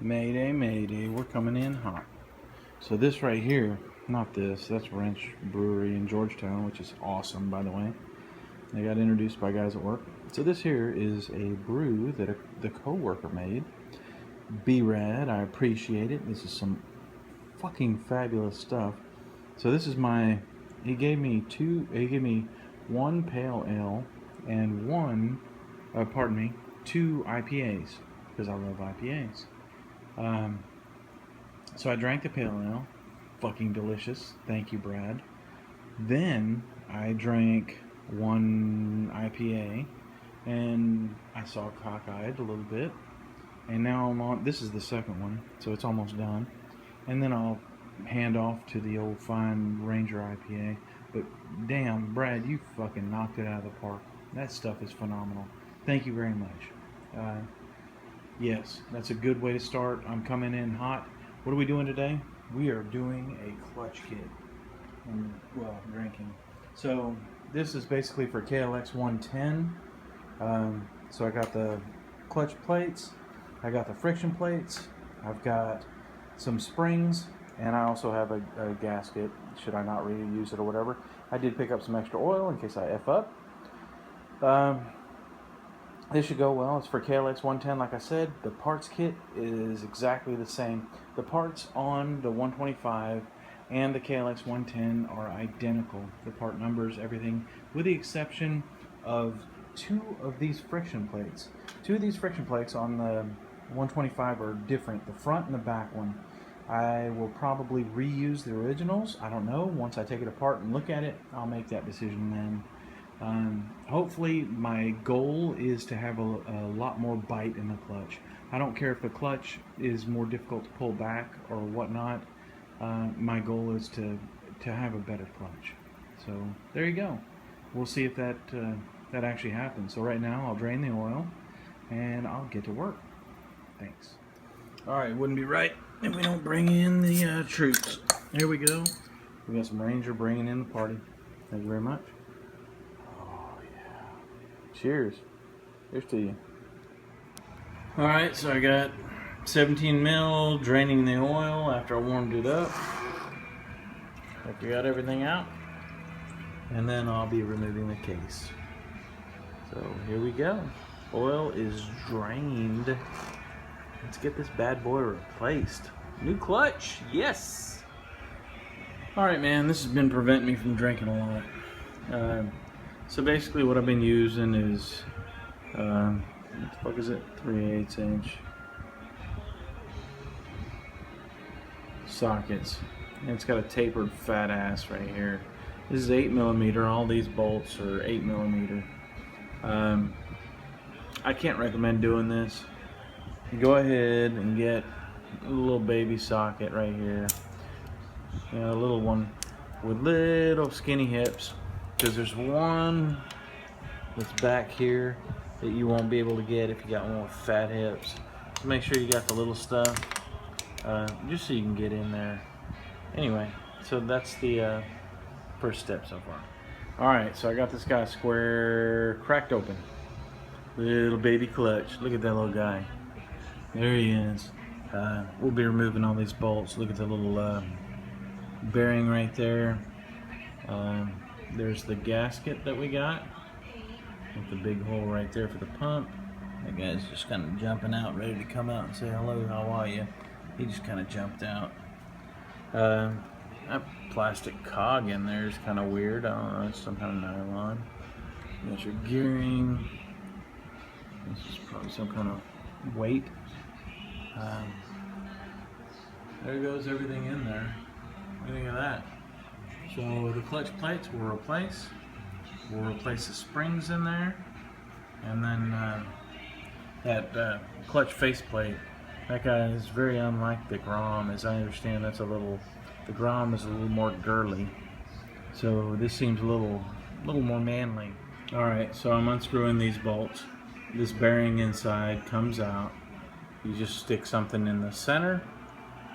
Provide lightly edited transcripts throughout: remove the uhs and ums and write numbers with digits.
Mayday, mayday, we're coming in hot. So this right here, not this, that's Wrench Brewery in Georgetown, which is awesome, by the way. I got introduced by guys at work. So this here is a brew that the co-worker made. B-Rad, I appreciate it. This is some fucking fabulous stuff. So this is he gave me one pale ale and two IPAs, because I love IPAs. So I drank the pale ale, fucking delicious. Thank you, Brad. Then I drank one IPA, and I saw cockeyed a little bit. And now I'm on. This is the second one, so it's almost done. And then I'll hand off to the old fine Ranger IPA. But damn, Brad, you fucking knocked it out of the park. That stuff is phenomenal. Thank you very much. Yes, that's a good way to start. I'm coming in hot. What are we doing today? We are doing a clutch kit. And, well, drinking. So this is basically for KLX 110. So I got the clutch plates. I got the friction plates. I've got some springs. And I also have a gasket, should I not reuse it or whatever. I did pick up some extra oil in case I F up. This should go well. It's for KLX 110, like I said. The parts kit is exactly the same. The parts on the 125 and the KLX 110 are identical. The part numbers, everything, with the exception of two of these friction plates. Two of these friction plates on the 125 are different, the front and the back one. I will probably reuse the originals. I don't know. Once I take it apart and look at it, I'll make that decision then. Hopefully my goal is to have a lot more bite in the clutch. I don't care if the clutch is more difficult to pull back or whatnot. My goal is to have a better clutch. So there you go. We'll see if that actually happens. So right now I'll drain the oil and I'll get to work. Thanks. Alright, it wouldn't be right if we don't bring in the troops. Here we go. We got some Ranger bringing in the party. Thank you very much. Cheers. Here's to you. Alright, so I got 17 mil draining the oil after I warmed it up. Hope you got everything out. And then I'll be removing the case. So here we go. Oil is drained. Let's get this bad boy replaced. New clutch, yes! Alright man, this has been preventing me from drinking a lot. So basically what I've been using is, what the fuck is it? 3/8 inch sockets. And it's got a tapered fat ass right here. This is 8mm, all these bolts are 8mm. I can't recommend doing this. Go ahead and get a little baby socket right here. You know, a little one with little skinny hips. Because there's one that's back here that you won't be able to get if you got one with fat hips. So make sure you got the little stuff, just so you can get in there. Anyway, so that's the first step so far. Alright, so I got this guy square cracked open. Little baby clutch. Look at that little guy. There he is. We'll be removing all these bolts. Look at the little bearing right there. There's the gasket that we got with the big hole right there for the pump. That guy's just kind of jumping out, ready to come out and say hello, how are you? He just kind of jumped out. That plastic cog in there is kind of weird. I don't know, it's some kind of nylon. There's your gearing. This is probably some kind of weight. There goes everything in there. What do you think of that? So the clutch plates will replace. We'll replace the springs in there, and then that clutch faceplate. That guy is very unlike the Grom, as I understand. The Grom is a little more girly, so this seems a little more manly. All right, so I'm unscrewing these bolts. This bearing inside comes out. You just stick something in the center,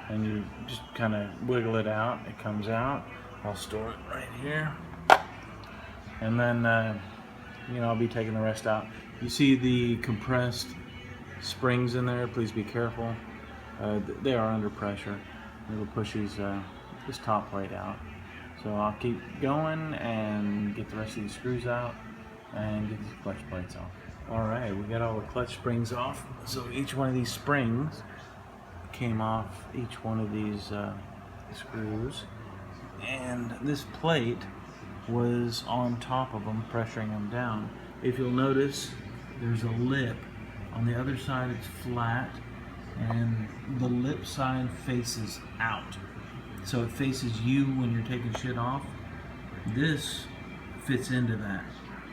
and you just kind of wiggle it out. It comes out. I'll store it right here, and then you know, I'll be taking the rest out. You see the compressed springs in there, please be careful. they are under pressure. It'll push this top plate out. So I'll keep going and get the rest of these screws out and get these clutch plates off. Alright, we got all the clutch springs off. So each one of these springs came off each one of these screws. And this plate was on top of them, pressuring them down. If you'll notice, there's a lip. On the other side it's flat, and the lip side faces out. So it faces you when you're taking shit off. This fits into that.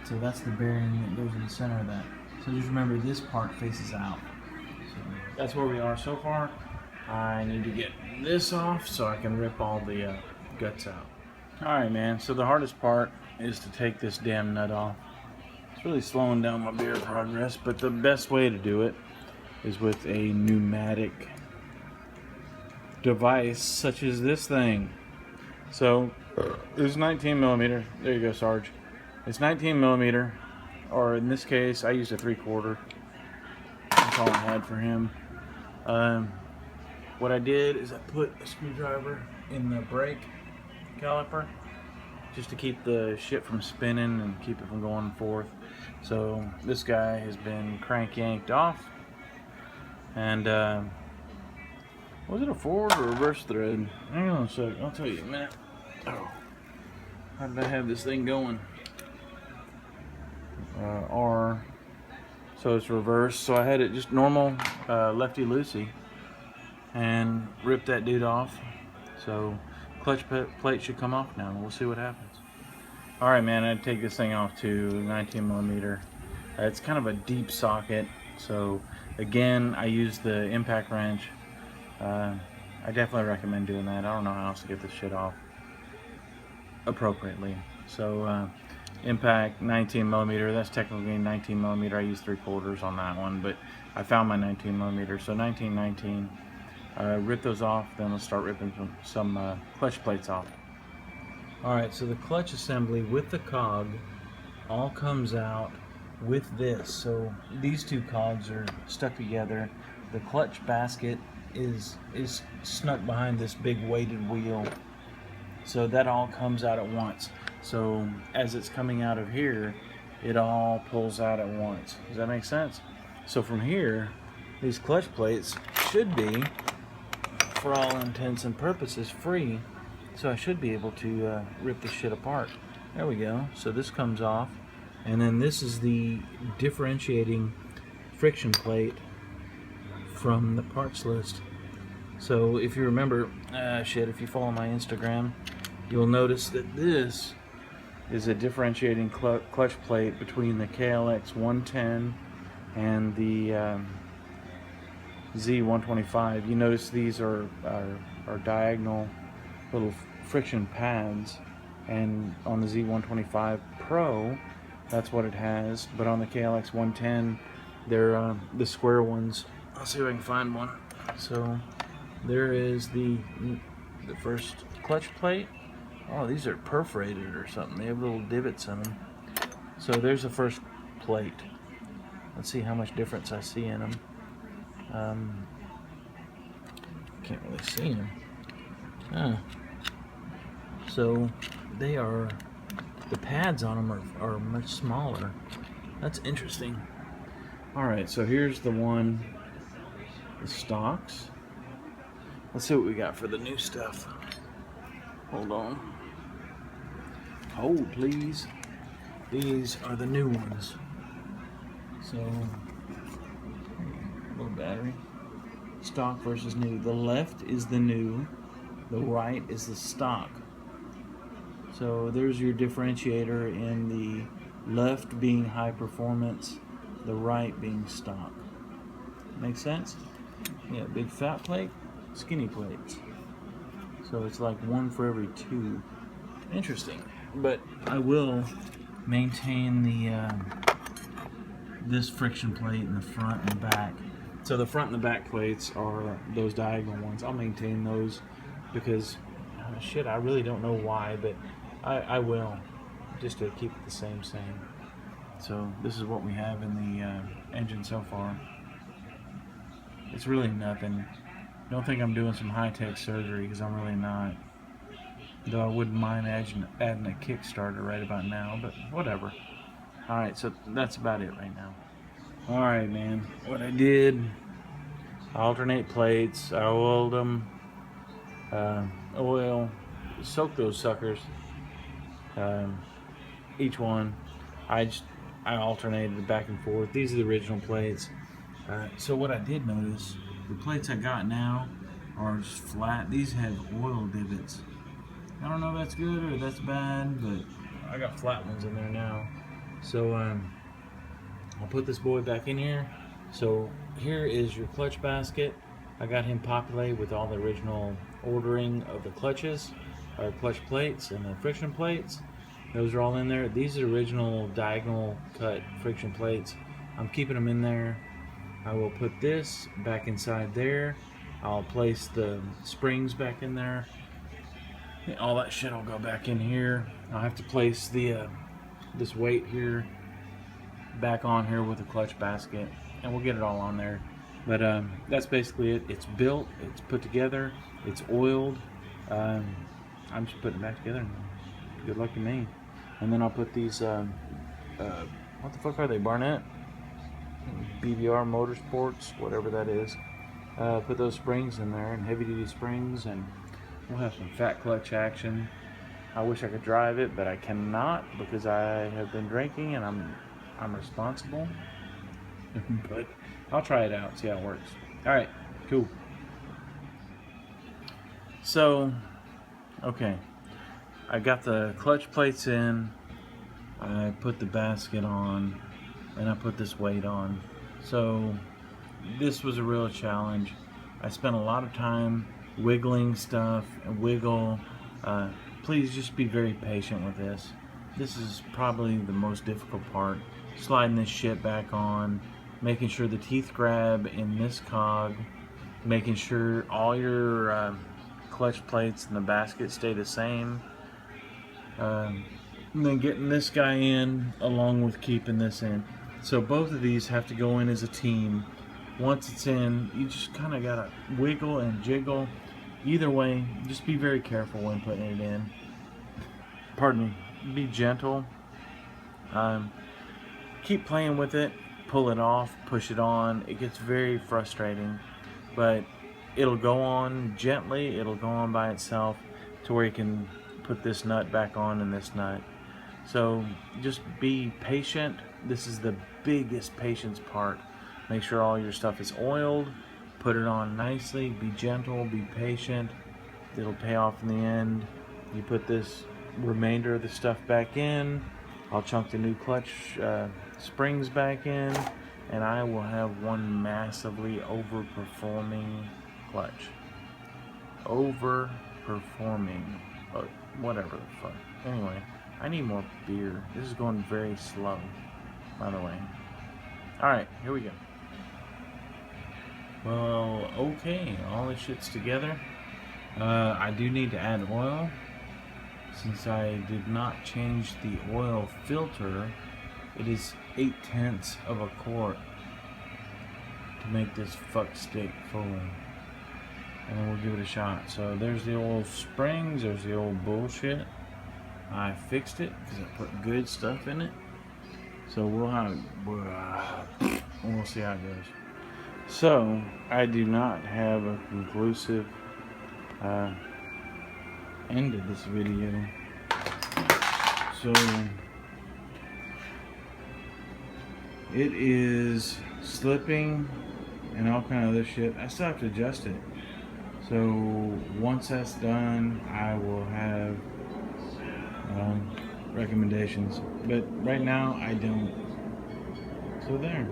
So that's the bearing that goes in the center of that. So just remember, this part faces out. So that's where we are so far. I need to get this off so I can rip all the guts out. Alright, man, so the hardest part is to take this damn nut off. It's really slowing down my beer progress, but the best way to do it is with a pneumatic device such as this thing. So it's 19 millimeter. There you go, Sarge. It's 19 millimeter, or in this case I used a 3/4. That's all I had for him. What I did is I put a screwdriver in the brake caliper just to keep the shit from spinning and keep it from going forth. So this guy has been crank yanked off, and was it a forward or reverse thread? Hang on a sec, I'll tell you in a minute. Oh, how did I have this thing going? R. So it's reverse. So I had it just normal lefty loosey and ripped that dude off. So clutch plate should come off now. We'll see what happens. Alright, man, I'd take this thing off to 19 millimeter. It's kind of a deep socket. So again, I use the impact wrench. I definitely recommend doing that. I don't know how else to get this shit off appropriately. So impact 19 millimeter. That's technically 19 millimeter. I use 3/4 on that one, but I found my 19 millimeter. So 19. Rip those off. Then we'll start ripping some clutch plates off. All right. So the clutch assembly with the cog all comes out with this. So these two cogs are stuck together. The clutch basket is snuck behind this big weighted wheel. So that all comes out at once. So as it's coming out of here, it all pulls out at once. Does that make sense? So from here, these clutch plates should be, for all intents and purposes, free. So I should be able to rip this shit apart. There we go. So this comes off, and then this is the differentiating friction plate from the parts list. So if you remember, if you follow my Instagram, you'll notice that this is a differentiating clutch plate between the KLX 110 and the Z125. You notice these are diagonal little friction pads, and on the Z125 Pro, that's what it has. But on the KLX 110, they're the square ones. I'll see if I can find one. So there is the first clutch plate. Oh, these are perforated or something. They have little divots in them. So there's the first plate. Let's see how much difference I see in them. Can't really see them. So they are, the pads on them are much smaller. That's interesting. Alright, so here's the one, the stocks. Let's see what we got for the new stuff. Hold on. Hold, please. These are the new ones. So, little battery. Stock versus new. The left is the new. The right is the stock. So there's your differentiator, in the left being high performance, the right being stock. Make sense? Yeah, big fat plate, skinny plates. So it's like one for every two. Interesting. But I will maintain the this friction plate in the front and back. So the front and the back plates are those diagonal ones. I'll maintain those because shit, I really don't know why, but I will, just to keep it the same. So this is what we have in the engine so far. It's really nothing. Don't think I'm doing some high-tech surgery, because I'm really not. Though I wouldn't mind adding a Kickstarter right about now, but whatever. Alright, so that's about it right now. Alright, man. What I did, alternate plates, I oiled them, oil, soak those suckers, each one. I alternated back and forth. These are the original plates. So what I did notice, the plates I got now are just flat. These have oil divots. I don't know if that's good or that's bad, but I got flat ones in there now. So I'll put this boy back in here. So here is your clutch basket. I got him populated with all the original ordering of the clutches, or clutch plates and the friction plates. Those are all in there. These are original diagonal cut friction plates. I'm keeping them in there. I will put this back inside there. I'll place the springs back in there. All that shit will go back in here. I'll have to place the this weight here back on here with the clutch basket, and we'll get it all on there. But that's basically it. It's built, it's put together, it's oiled. I'm just putting it back together. Good luck to me. And then I'll put these what the fuck are they, Barnett? BBR Motorsports, whatever that is. Put those springs in there, and heavy duty springs, and we'll have some fat clutch action. I wish I could drive it, but I cannot because I have been drinking and I'm responsible. But I'll try it out, see how it works. Alright, cool. So, okay. I got the clutch plates in, I put the basket on, and I put this weight on. So, this was a real challenge. I spent a lot of time wiggling stuff and wiggle. Please just be very patient with this. This is probably the most difficult part. Sliding this shit back on, making sure the teeth grab in this cog, making sure all your clutch plates in the basket stay the same, and then getting this guy in along with keeping this in. So both of these have to go in as a team. Once it's in, you just kind of gotta wiggle and jiggle. Either way, just be very careful when putting it in. Pardon me. Be gentle. Keep playing with it. Pull it off. Push it on. It gets very frustrating, but it'll go on gently. It'll go on by itself to where you can put this nut back on and this nut. So just be patient. This is the biggest patience part. Make sure all your stuff is oiled. Put it on nicely. Be gentle. Be patient. It'll pay off in the end. You put this remainder of the stuff back in. I'll chunk the new clutch springs back in, and I will have one massively overperforming clutch. Overperforming. Whatever the fuck. Anyway, I need more beer. This is going very slow, by the way. Alright, here we go. Well, okay, all this shit's together. I do need to add oil. Since I did not change the oil filter, it is 0.8 of a quart to make this fuck stick full. And then we'll give it a shot. So there's the old springs, there's the old bullshit. I fixed it because I put good stuff in it. So we'll see how it goes. So I do not have a conclusive end of this video. So it is slipping and all kind of other shit. I still have to adjust it. So once that's done, I will have recommendations. But right now, I don't. So there.